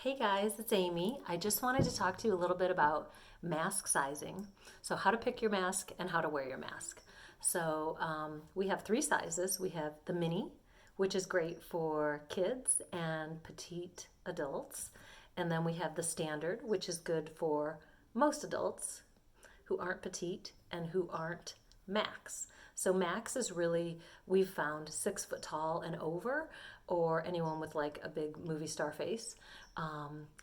Hey guys, it's Amy. I just wanted to talk to you a little bit about mask sizing. So, how to pick your mask and how to wear your mask. We have three sizes. We have the mini, which is great for kids and petite adults. And then we have the standard, which is good for most adults who aren't petite and who aren't max. So max is really, we've found 6 foot tall and over, or anyone with like a big movie star face.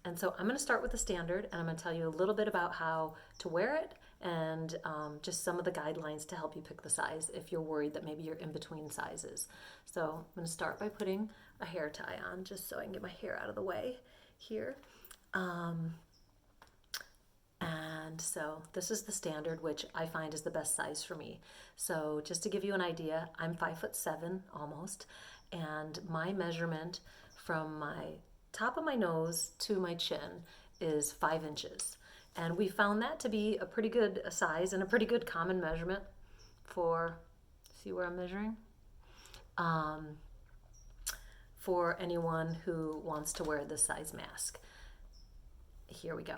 And so I'm going to start with the standard, and I'm going to tell you a little bit about how to wear it and just some of the guidelines to help you pick the size if you're worried that maybe you're in between sizes. So I'm going to start by putting a hair tie on just so I can get my hair out of the way here. And so this is the standard, which I find is the best size for me. So just to give you an idea, I'm 5'7" almost, and my measurement from my top of my nose to my chin is 5 inches. And we found that to be a pretty good size and a pretty good common measurement for, see where I'm measuring? Um, for anyone who wants to wear this size mask. Here we go.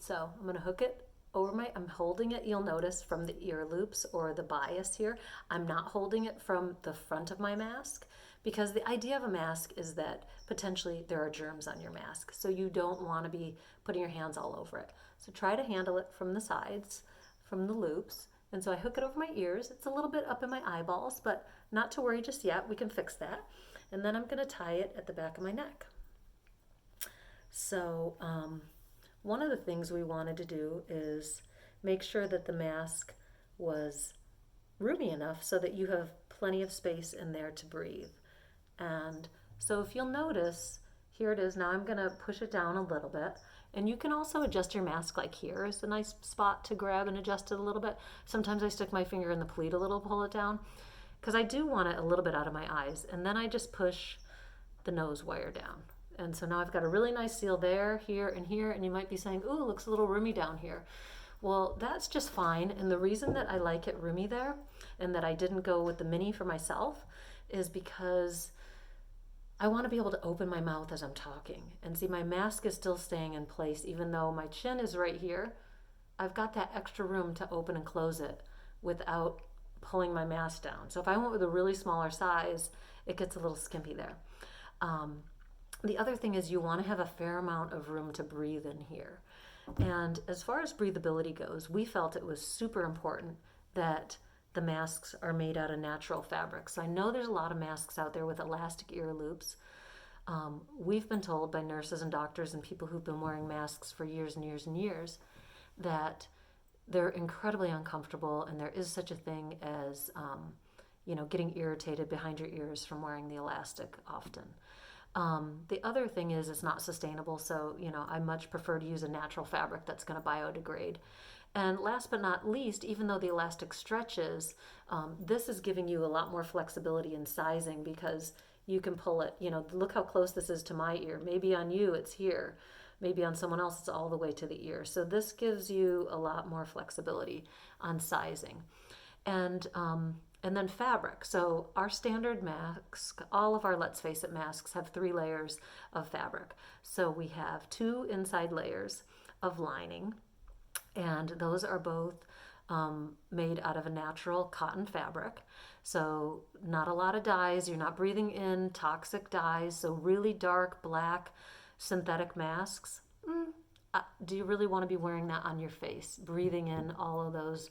So I'm going to hook it over I'm holding it, you'll notice, from the ear loops or the bias here. I'm not holding it from the front of my mask because the idea of a mask is that potentially there are germs on your mask. So you don't want to be putting your hands all over it. So try to handle it from the sides, from the loops. And so I hook it over my ears. It's a little bit up in my eyeballs, but not to worry just yet. We can fix that. And then I'm going to tie it at the back of my neck. So, one of the things we wanted to do is make sure that the mask was roomy enough so that you have plenty of space in there to breathe. And so if you'll notice, here it is. Now I'm going to push it down a little bit. And you can also adjust your mask, like here is a nice spot to grab and adjust it a little bit. Sometimes I stick my finger in the pleat a little, pull it down, because I do want it a little bit out of my eyes. And then I just push the nose wire down. And so now I've got a really nice seal there, here, and you might be saying, ooh, it looks a little roomy down here. Well, that's just fine. And the reason that I like it roomy there and that I didn't go with the mini for myself is because I want to be able to open my mouth as I'm talking. And see, my mask is still staying in place, even though my chin is right here. I've got that extra room to open and close it without pulling my mask down. So if I went with a really smaller size, it gets a little skimpy there. The other thing is you want to have a fair amount of room to breathe in here. And as far as breathability goes, we felt it was super important that the masks are made out of natural fabric. So I know there's a lot of masks out there with elastic ear loops. We've been told by nurses and doctors and people who've been wearing masks for years and years and years that they're incredibly uncomfortable, and there is such a thing as getting irritated behind your ears from wearing the elastic often. The other thing is it's not sustainable, so I much prefer to use a natural fabric that's going to biodegrade. And last but not least, even though the elastic stretches, this is giving you a lot more flexibility in sizing because you can pull it. Look how close this is to my ear. Maybe on you it's here. Maybe on someone else it's all the way to the ear. So this gives you a lot more flexibility on sizing. And then fabric. So our standard mask, all of our Let's Face It masks have 3 layers of fabric. So we have 2 inside layers of lining, and those are both made out of a natural cotton fabric. So not a lot of dyes. You're not breathing in toxic dyes. So really dark black synthetic masks. Do you really want to be wearing that on your face, breathing in all of those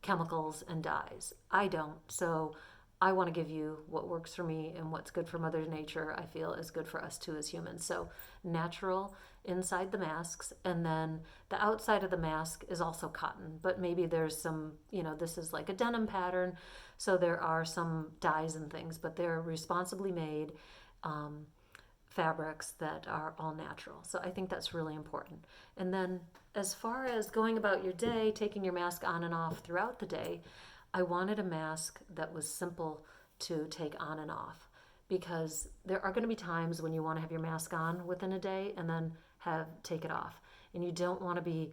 chemicals and dyes? I don't. So I want to give you what works for me, and what's good for Mother Nature I feel is good for us too as humans. So natural inside the masks, and then the outside of the mask is also cotton, but maybe there's some, this is like a denim pattern, so there are some dyes and things, but they're responsibly made fabrics that are all natural. So I think that's really important. And then as far as going about your day, taking your mask on and off throughout the day, I wanted a mask that was simple to take on and off, because there are going to be times when you want to have your mask on within a day and then take it off. And you don't want to be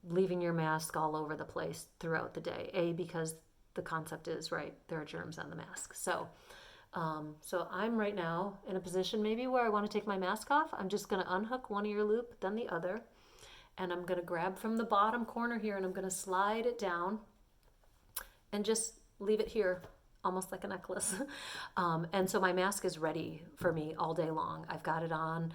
leaving your mask all over the place throughout the day. Because the concept is, right, there are germs on the mask. So So I'm right now in a position maybe where I want to take my mask off. I'm just going to unhook one ear loop, then the other, and I'm going to grab from the bottom corner here and I'm going to slide it down and just leave it here almost like a necklace. And so my mask is ready for me all day long. I've got it on.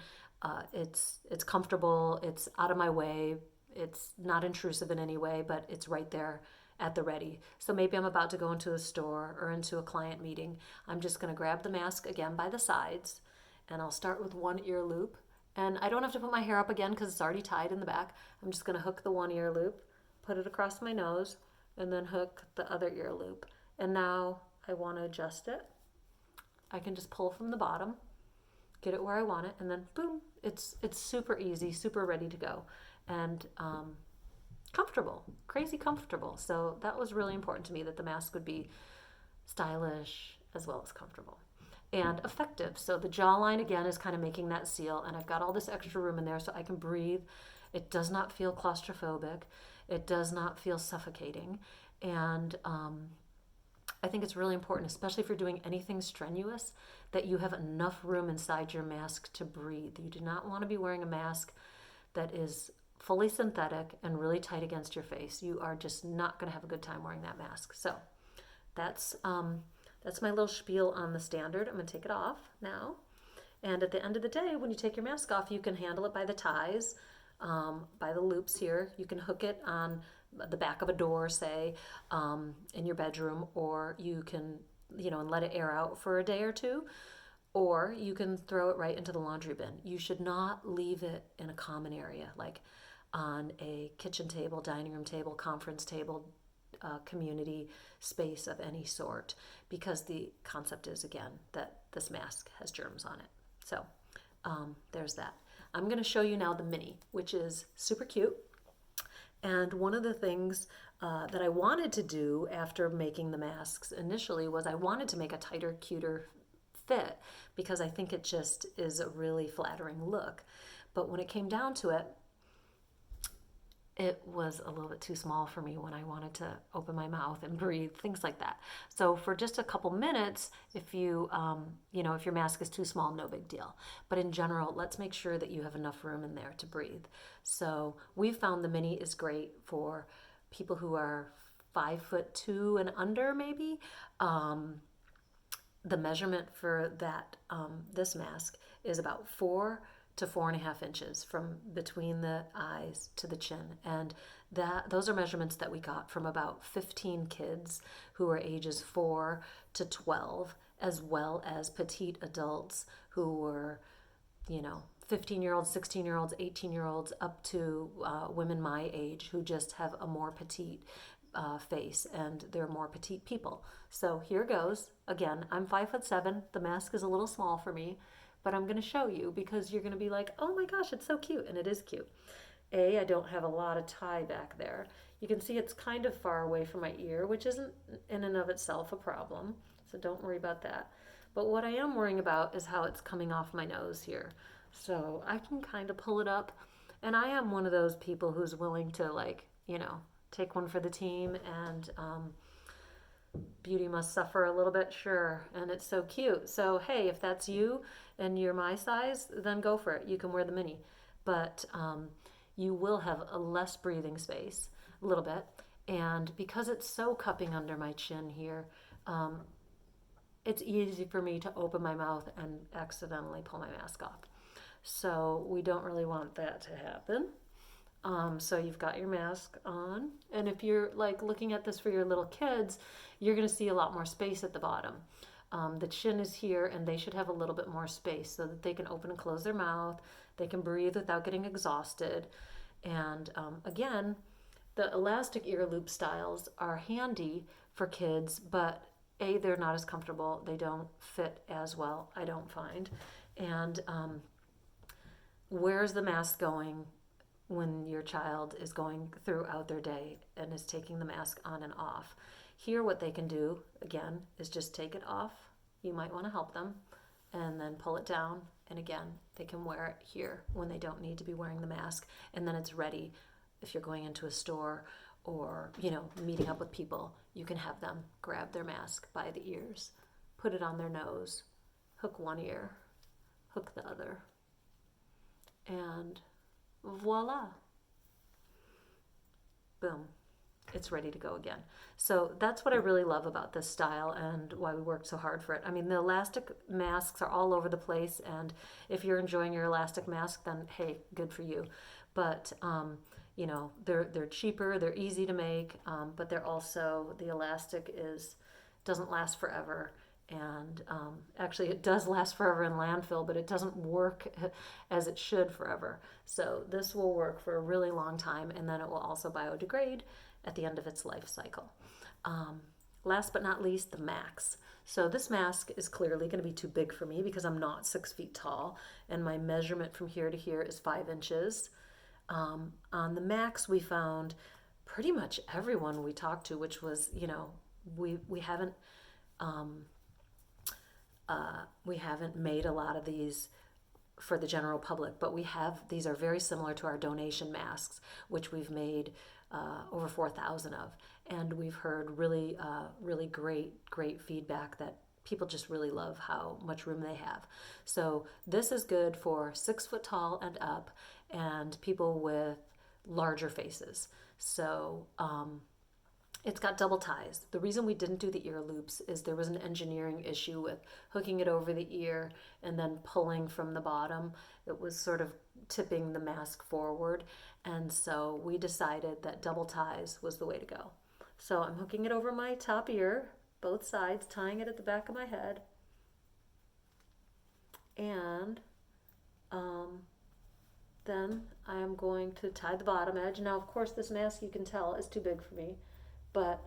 It's comfortable. It's out of my way. It's not intrusive in any way, but it's right there at the ready. So maybe I'm about to go into a store or into a client meeting. I'm just going to grab the mask again by the sides, and I'll start with one ear loop. And I don't have to put my hair up again because it's already tied in the back. I'm just going to hook the one ear loop, put it across my nose, and then hook the other ear loop. And now I want to adjust it. I can just pull from the bottom, get it where I want it, and then boom, it's super easy, super ready to go, and comfortable, crazy comfortable. So that was really important to me, that the mask would be stylish as well as comfortable and effective. So the jawline again is kind of making that seal, and I've got all this extra room in there so I can breathe. It does not feel claustrophobic. It does not feel suffocating. And I think it's really important, especially if you're doing anything strenuous, that you have enough room inside your mask to breathe. You do not want to be wearing a mask that is fully synthetic and really tight against your face. You are just not going to have a good time wearing that mask. So that's my little spiel on the standard. I'm going to take it off now. And at the end of the day, when you take your mask off, you can handle it by the ties, by the loops here. You can hook it on the back of a door, say, in your bedroom, or you can, and let it air out for a day or two, or you can throw it right into the laundry bin. You should not leave it in a common area, like on a kitchen table, dining room table, conference table, community space of any sort, because the concept is, again, that this mask has germs on it. So there's that. I'm going to show you now the mini, which is super cute. And one of the things that I wanted to do after making the masks initially was I wanted to make a tighter, cuter fit, because I think it just is a really flattering look. But when it came down to it, it was a little bit too small for me when I wanted to open my mouth and breathe, things like that. So for just a couple minutes, if you, if your mask is too small, no big deal. But in general, let's make sure that you have enough room in there to breathe. So we've found the mini is great for people who are 5'2" and under, maybe. The measurement for that, this mask is about 4 to 4.5 inches from between the eyes to the chin. And those are measurements that we got from about 15 kids who are ages 4 to 12, as well as petite adults who were, 15-year-olds, 16-year-olds, 18-year-olds, up to women my age who just have a more petite face, and they're more petite people. So here goes. Again, I'm 5'7". The mask is a little small for me, but I'm going to show you because you're going to be like, oh my gosh, it's so cute. And it is cute. I don't have a lot of tie back there. You can see it's kind of far away from my ear, which isn't in and of itself a problem. So don't worry about that. But what I am worrying about is how it's coming off my nose here. So I can kind of pull it up. And I am one of those people who's willing to, take one for the team, and beauty must suffer a little bit, sure. And it's so cute. So hey, if that's you and you're my size, then go for it. You can wear the mini. But you will have a less breathing space, a little bit. And because it's so cupping under my chin here, it's easy for me to open my mouth and accidentally pull my mask off. So we don't really want that to happen. So you've got your mask on, and if you're looking at this for your little kids, you're going to see a lot more space at the bottom. The chin is here, and they should have a little bit more space so that they can open and close their mouth. They can breathe without getting exhausted. And again, the elastic ear loop styles are handy for kids, but they're not as comfortable. They don't fit as well, I don't find. And where's the mask going when your child is going throughout their day and is taking the mask on and off? Here, what they can do, again, is just take it off. You might want to help them, and then pull it down. And again, they can wear it here when they don't need to be wearing the mask. And then it's ready if you're going into a store or, meeting up with people. You can have them grab their mask by the ears. put it on their nose, hook one ear, hook the other, and voila, boom, it's ready to go again. So that's what I really love about this style and why we worked so hard for it. I mean, the elastic masks are all over the place, and if you're enjoying your elastic mask, then hey, good for you. But you know, they're cheaper, they're easy to make, but they're also, the elastic is doesn't last forever. And actually, it does last forever in landfill, but it doesn't work as it should forever. So this will work for a really long time, and then it will also biodegrade at the end of its life cycle. Last but not least, the max. So this mask is clearly going to be too big for me because I'm not 6 feet tall, and my measurement from here to here is 5 inches. On the max, we found pretty much everyone we talked to, which was, you know, we haven't we haven't made a lot of these for the general public, but we have, these are very similar to our donation masks, which we've made over 4,000 of. And we've heard really, really great feedback that people just really love how much room they have. So this is good for 6 foot tall and up, and people with larger faces. So it's got double ties. The reason we didn't do the ear loops is there was an engineering issue with hooking it over the ear and then pulling from the bottom. It was sort of tipping the mask forward. And so we decided that double ties was the way to go. So I'm hooking it over my top ear, both sides, tying it at the back of my head. And then I'm going to tie the bottom edge. Now, of course, this mask, you can tell, is too big for me. But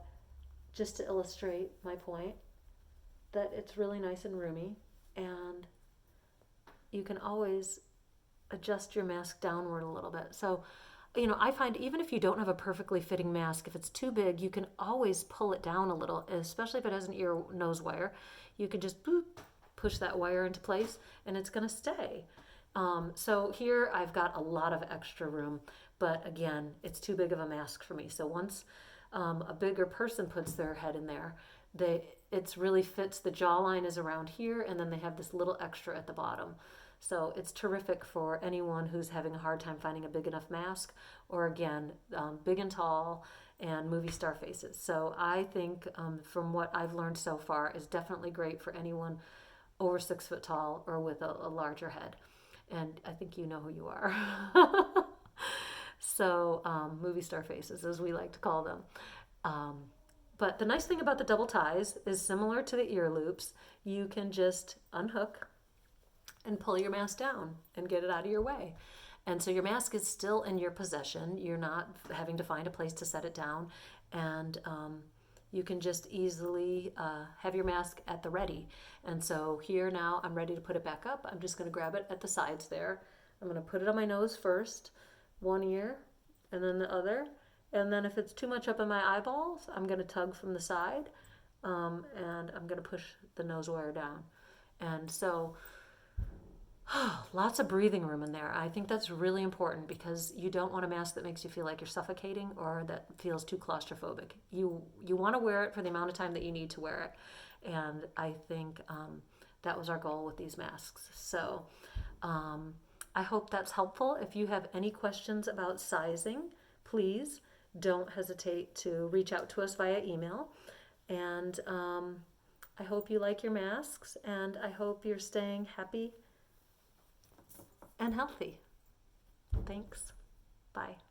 just to illustrate my point, that it's really nice and roomy, and you can always adjust your mask downward a little bit. So, you know, I find even if you don't have a perfectly fitting mask, if it's too big, you can always pull it down a little, especially if it has an ear nose wire. You can just boop, push that wire into place, and it's going to stay. So here I've got a lot of extra room, but again, it's too big of a mask for me. So once a bigger person puts their head in there, it's really fits. The jawline is around here, and then they have this little extra at the bottom. So it's terrific for anyone who's having a hard time finding a big enough mask, or again, big and tall and movie star faces. So I think from what I've learned so far is definitely great for anyone over 6 foot tall or with a larger head. And I think you know who you are. So movie star faces, as we like to call them. But the nice thing about the double ties is similar to the ear loops. You can just unhook and pull your mask down and get it out of your way. And so your mask is still in your possession. You're not having to find a place to set it down. And you can just easily have your mask at the ready. And so here now I'm ready to put it back up. I'm just going to grab it at the sides there. I'm going to put it on my nose first, one ear, and then the other. And then if it's too much up in my eyeballs, I'm going to tug from the side, and I'm going to push the nose wire down. And so lots of breathing room in there. I think that's really important because you don't want a mask that makes you feel like you're suffocating or that feels too claustrophobic. You want to wear it for the amount of time that you need to wear it. And I think that was our goal with these masks. So I hope that's helpful. If you have any questions about sizing, please don't hesitate to reach out to us via email. And I hope you like your masks, and I hope you're staying happy and healthy. Thanks. Bye.